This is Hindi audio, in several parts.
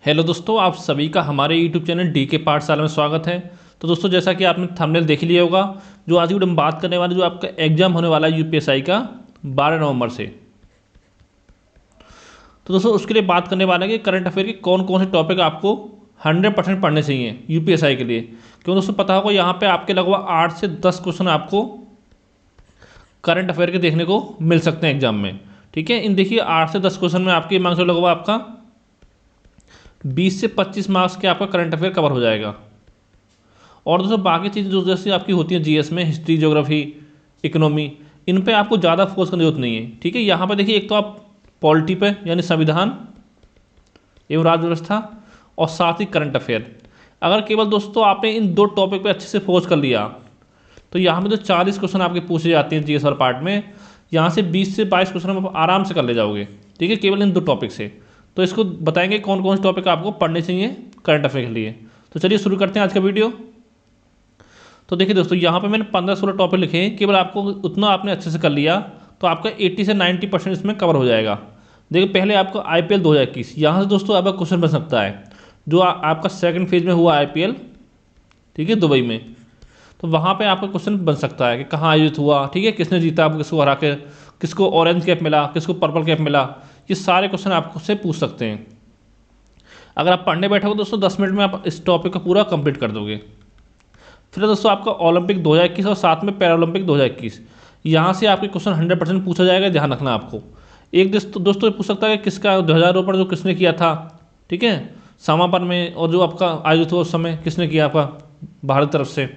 हेलो दोस्तों, आप सभी का हमारे यूट्यूब चैनल डी के पाठशाला में स्वागत है। तो दोस्तों, जैसा कि आपने थंबनेल देख लिया होगा, जो आज की वीडियो में बात करने वाले जो आपका एग्जाम होने वाला है यूपीएसआई का 12 नवंबर से। तो दोस्तों, उसके लिए बात करने वाले हैं कि करंट अफेयर के कौन कौन से टॉपिक आपको 100% पढ़ने चाहिए यूपीएसआई के लिए। क्यों दोस्तों, पता होगा यहाँ पे आपके लगभग 8 से 10 क्वेश्चन आपको करंट अफेयर के देखने को मिल सकते हैं एग्जाम में। ठीक है, इन देखिए 8 से 10 क्वेश्चन में आपके मार्क्स लगभग आपका 20 से 25 मार्क्स के आपका करंट अफेयर कवर हो जाएगा। और दोस्तों, बाकी चीज़ें जो जैसे आपकी होती हैं जीएस में, हिस्ट्री, ज्योग्राफी, इकोनॉमी, इन पे आपको ज़्यादा फोकस करने की जरूरत नहीं है। ठीक है, यहाँ पे देखिए, एक तो आप पॉलिटी पे यानी संविधान एवं राज्य व्यवस्था, और साथ ही करंट अफेयर। अगर केवल दोस्तों आपने इन दो टॉपिक पे अच्छे से फोकस कर लिया तो यहाँ पे जो 40 क्वेश्चन आपके पूछे जाते हैं जीएस वाले पार्ट में, यहाँ से 20 से 22 क्वेश्चन आप आराम से कर ले जाओगे। ठीक है, केवल इन दो टॉपिक से। तो इसको बताएंगे कौन कौन से टॉपिक आपको पढ़ने चाहिए करंट अफेयर के लिए। तो चलिए शुरू करते हैं आज का वीडियो। तो देखिए दोस्तों, यहाँ पे मैंने 15-16 टॉपिक लिखे हैं। केवल आपको उतना आपने अच्छे से कर लिया तो आपका 80 से 90% इसमें कवर हो जाएगा। देखिए, पहले आपको आईपीएल 2021, यहाँ से दोस्तों आपका क्वेश्चन बन सकता है जो आपका सेकंड फेज में हुआ आईपीएल, ठीक है, दुबई में। तो वहाँ पे आपका क्वेश्चन बन सकता है कि कहाँ आयोजित हुआ, ठीक है, किसने जीता, आपको किसको हरा के, किसको ऑरेंज कैप मिला, किसको पर्पल कैप मिला। ये सारे क्वेश्चन आपको से पूछ सकते हैं। अगर आप पढ़ने बैठोगे दोस्तों 10 मिनट में आप इस टॉपिक को पूरा कंप्लीट कर दोगे। फिर दोस्तों आपका ओलंपिक 2021 और साथ में पैरालंपिक 2021, यहाँ से आपके क्वेश्चन 100% पूछा जाएगा। ध्यान रखना आपको। एक दोस्तों पूछ सकता है कि किसका ध्वजारोपण जो किसने किया था, ठीक है, समापन में, और जो आपका आयोजित हुआ उस समय किसने किया आपका भारत तरफ से,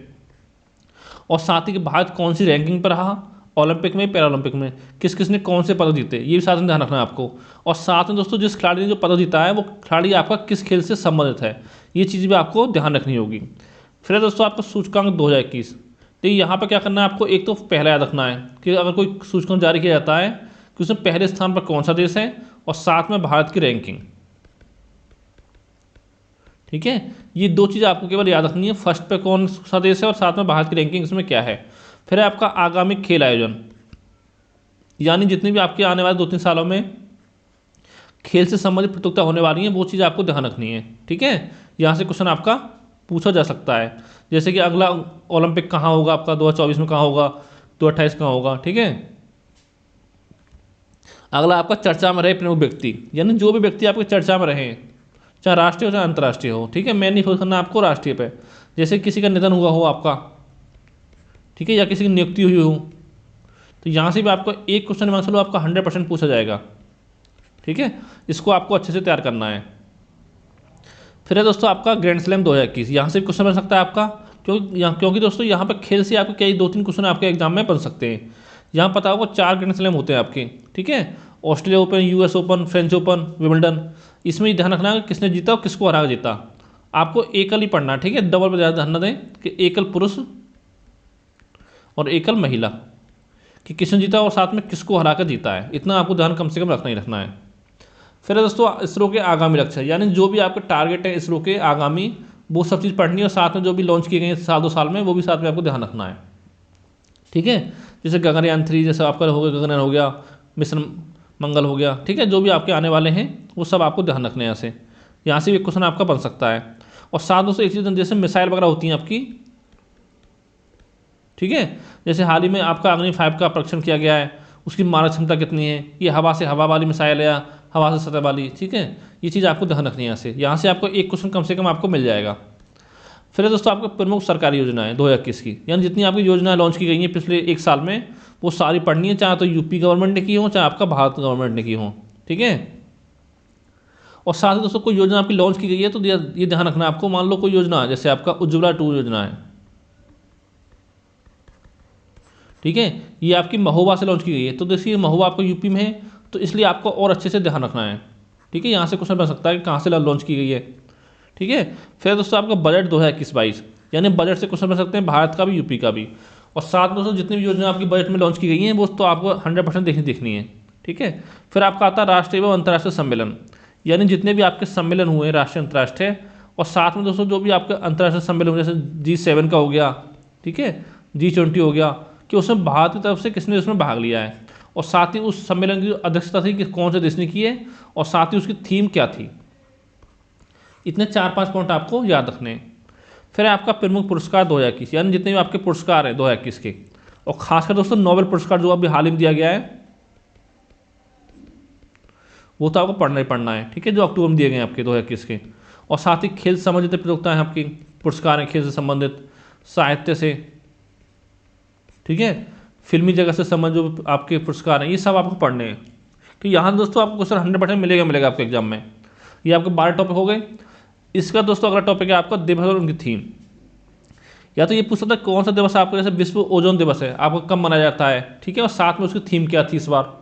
और साथ ही कि भारत कौन सी रैंकिंग पर रहा ओलंपिक में, पैरालंपिक में, किस किसने कौन से पदक जीते, ये भी साथ में ध्यान रखना है आपको। और साथ में दोस्तों जिस खिलाड़ी ने जो पदक जीता है वो खिलाड़ी आपका किस खेल से संबंधित है, ये चीज़ भी आपको ध्यान रखनी होगी। फिर दोस्तों आपका सूचकांक 2021। तो यहाँ पर क्या करना है आपको, एक तो पहला याद रखना है कि अगर कोई सूचकांक जारी किया जाता है कि उसमें पहले स्थान पर कौन सा देश है, और साथ में भारत की रैंकिंग। ठीक है, ये दो चीज़ आपको केवल याद रखनी है, फर्स्ट पे कौन सा देश है और साथ में भारत की रैंकिंग इसमें क्या है। फिर है आपका आगामी खेल आयोजन, यानी जितने भी आपके आने वाले 2-3 सालों में खेल से संबंधित प्रतियोगिता होने वाली है, वो चीज़ आपको ध्यान रखनी है। ठीक है, यहाँ से क्वेश्चन आपका पूछा जा सकता है, जैसे कि अगला ओलंपिक कहाँ होगा आपका, 2024 में कहाँ होगा, 2028 कहाँ होगा। ठीक है, अगला आपका चर्चा में रहे प्रमुख व्यक्ति, यानी जो भी व्यक्ति आपके चर्चा में रहे, चाहे राष्ट्रीय हो चाहे अंतर्राष्ट्रीय हो। ठीक है, मैं नहीं फोकस करना आपको राष्ट्रीय पे, जैसे किसी का निधन हुआ हो आपका, ठीक है, या किसी की नियुक्ति हुई हो, तो यहाँ से भी आपको एक क्वेश्चन मान लो आपका 100% पूछा जाएगा। ठीक है, इसको आपको अच्छे से तैयार करना है। फिर है दोस्तों आपका ग्रैंड स्लैम 2021, यहाँ से भी क्वेश्चन बन सकता है आपका, क्योंकि दोस्तों यहाँ पर खेल से आपके कई 2-3 क्वेश्चन आपके एग्जाम में बन सकते हैं। यहाँ पता होगा 4 ग्रैंड स्लैम होते हैं आपके। ठीक है, Australia open, US open, French open, Wimbledon. इसमें ही ध्यान रखना है किसने जीता और किसको हरा जीता। आपको एकल ही पढ़ना है। ठीक है, डबल पर ज़्यादा ध्यान न दें कि एकल पुरुष और एकल महिला, कि किसने जीता और साथ में किसको हरा कर जीता है, इतना आपको ध्यान कम से कम रखना ही रखना है। फिर दोस्तों इसरो के आगामी लक्ष्य, यानी जो भी आपके टारगेट है इसरो के आगामी, वो सब चीज़ पढ़नी है, और साथ में जो भी लॉन्च किए गए हैं साल 2 साल में, वो भी साथ में आपको ध्यान रखना है। ठीक है, जैसे गगनयान 3 जैसे आपका हो गया, गगनयान हो गया, मिशन मंगल हो गया। ठीक है, जो भी आपके आने वाले हैं वो सब आपको ध्यान रखने हैं। यहाँ से भी क्वेश्चन आपका बन सकता है। और साथ दोस्तों एक चीज़ जैसे मिसाइल वगैरह होती हैं आपकी, ठीक है, जैसे हाल ही में आपका अग्नि 5 का परीक्षण किया गया है, उसकी मारक क्षमता कितनी है, ये हवा से हवा वाली मिसाइल है या हवा से सतह वाली। ठीक है, ये चीज़ आपको ध्यान रखनी है। यहाँ से आपको एक क्वेश्चन कम से कम आपको मिल जाएगा। फिर दोस्तों आपको प्रमुख सरकारी योजनाएं 2021 की, यानी जितनी आपकी योजनाएं लॉन्च की गई हैं पिछले 1 साल में, वो सारी पढ़नी है, चाहे तो यूपी गवर्नमेंट ने की हो चाहे आपका भारत गवर्नमेंट ने की हो। ठीक है, और साथ ही दोस्तों कोई योजना आपकी लॉन्च की गई है तो ये ध्यान रखना है आपको। मान लो कोई योजना जैसे आपका उज्ज्वला 2 योजना है, ठीक है, ये आपकी महोबा से लॉन्च की गई है, तो देखिए महोबा आपको यूपी में है, तो इसलिए आपको और अच्छे से ध्यान रखना है। ठीक है, यहाँ से क्वेश्चन बन सकता है कि कहाँ से लॉन्च की गई है। ठीक है, फिर दोस्तों आपका बजट 2021-22, यानी बजट से क्वेश्चन बन सकते हैं भारत का भी यूपी का भी। और साथ में दोस्तों जितनी भी योजना आपकी बजट में लॉन्च की गई हैं वो तो आपको 100% देखनी है। ठीक है, फिर आपका आता है राष्ट्रीय एवं अंतर्राष्ट्रीय सम्मेलन, यानी जितने भी आपके सम्मेलन हुए हैं राष्ट्रीय अंतर्राष्ट्रीय, और साथ में दोस्तों जो भी आपके अंतर्राष्ट्रीय सम्मेलन हुए जैसे G7 का हो गया, ठीक है, G20 हो गया, कि उसमें भारत की तरफ से किसने उसमें भाग लिया है, और साथ ही उस सम्मेलन की जो अध्यक्षता थी कि कौन से देश ने की है, और साथ ही उसकी थीम क्या थी। इतने 4-5 पॉइंट आपको याद रखने हैं। फिर है आपका प्रमुख पुरस्कार 2021, यानी जितने भी आपके पुरस्कार हैं 2021 के, और खासकर दोस्तों नोबेल पुरस्कार जो अभी हाल ही में दिया गया है वो तो आपको पढ़ना ही पढ़ना है, ठीक है, जो अक्टूबर में दिए गए हैं आपके 2021 के। और साथ ही खेल से संबंधित प्रतियोगिताएं हैं आपकी, पुरस्कार हैं खेल से संबंधित, साहित्य से, ठीक है, फिल्मी जगत से संबंधित जो आपके पुरस्कार हैं ये सब आपको पढ़ने हैं। तो यहाँ दोस्तों आपको क्वेश्चन 100% मिलेगा आपके एग्जाम में। ये आपके 12 टॉपिक हो गए। इसका दोस्तों अगला टॉपिक है आपका दिवस और उनकी थीम। या तो ये पूछ सकता है कौन सा दिवस आपका, जैसे विश्व ओजोन दिवस है आपको कब मनाया जाता है, ठीक है, और साथ में उसकी थीम क्या थी इस बार,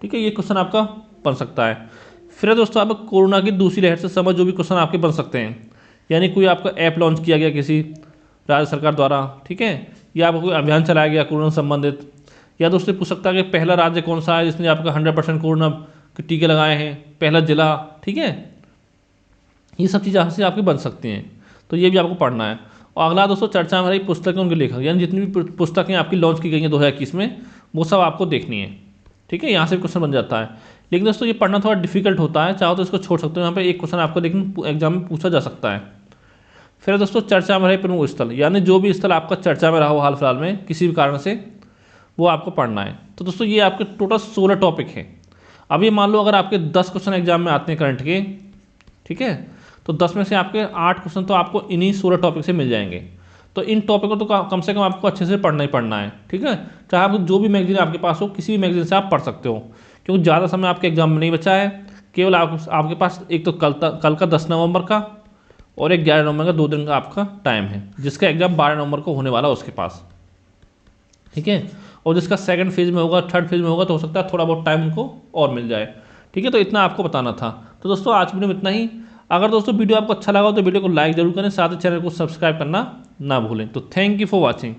ठीक है, ये क्वेश्चन आपका बन सकता है। फिर दोस्तों आप कोरोना की दूसरी लहर से संबंधित जो भी क्वेश्चन आपके बन सकते हैं, यानी कोई आपका ऐप लॉन्च किया गया किसी राज्य सरकार द्वारा, ठीक है, या आपको कोई अभियान चलाया गया कोरोना से संबंधित, या दोस्तों पूछ सकता है कि पहला राज्य कौन सा है जिसने आपका 100% कोरोना के टीके लगाए हैं, पहला जिला, ठीक है, ये सब चीज़ें यहाँ से आपकी बन सकती हैं। तो ये भी आपको पढ़ना है। और अगला दोस्तों चर्चा में रही पुस्तकें उनके लेखक, यानी जितनी भी पुस्तकें आपकी लॉन्च की गई हैं 2021 में वो सब आपको देखनी है, ठीक है, यहाँ से भी क्वेश्चन बन जाता है। लेकिन दोस्तों ये पढ़ना थोड़ा डिफिकल्ट होता है, चाहो तो इसको छोड़ सकते हो, यहाँ पे एक क्वेश्चन आपको लेकिन एग्जाम में पूछा जा सकता है। फिर दोस्तों चर्चा में रहे प्रमुख स्थल, यानी जो भी स्थल आपका चर्चा में रहा हो हाल फिलहाल में किसी भी कारण से, वो आपको पढ़ना है। तो दोस्तों ये आपके टोटल 16 टॉपिक हैं। अब ये मान लो अगर आपके 10 क्वेश्चन एग्जाम में आते हैं करंट के, ठीक है, तो 10 में से आपके 8 क्वेश्चन तो आपको इन्हीं 16 टॉपिक से मिल जाएंगे। तो इन टॉपिक को तो कम से कम आपको अच्छे से पढ़ना ही पढ़ना है, ठीक है, चाहे आप जो भी मैगजीन आपके पास हो किसी भी मैगजीन से आप पढ़ सकते हो, क्योंकि ज़्यादा समय आपके एग्जाम में नहीं बचा है। केवल आपके पास एक तो कल का 10 नवंबर का और एक 11 नवंबर का 2 दिन का आपका टाइम है, जिसका एग्जाम 12 नवंबर को होने वाला है उसके पास, ठीक है, और जिसका सेकंड फेज में होगा, थर्ड फेज में होगा, तो हो सकता है थोड़ा बहुत टाइम उनको और मिल जाए, ठीक है। तो इतना आपको बताना था। तो दोस्तों आज वीडियो में इतना ही। अगर दोस्तों वीडियो आपको अच्छा लगा हो तो वीडियो को लाइक जरूर करें, साथ ही चैनल को सब्सक्राइब करना ना भूलें। तो थैंक यू फॉर वॉचिंग।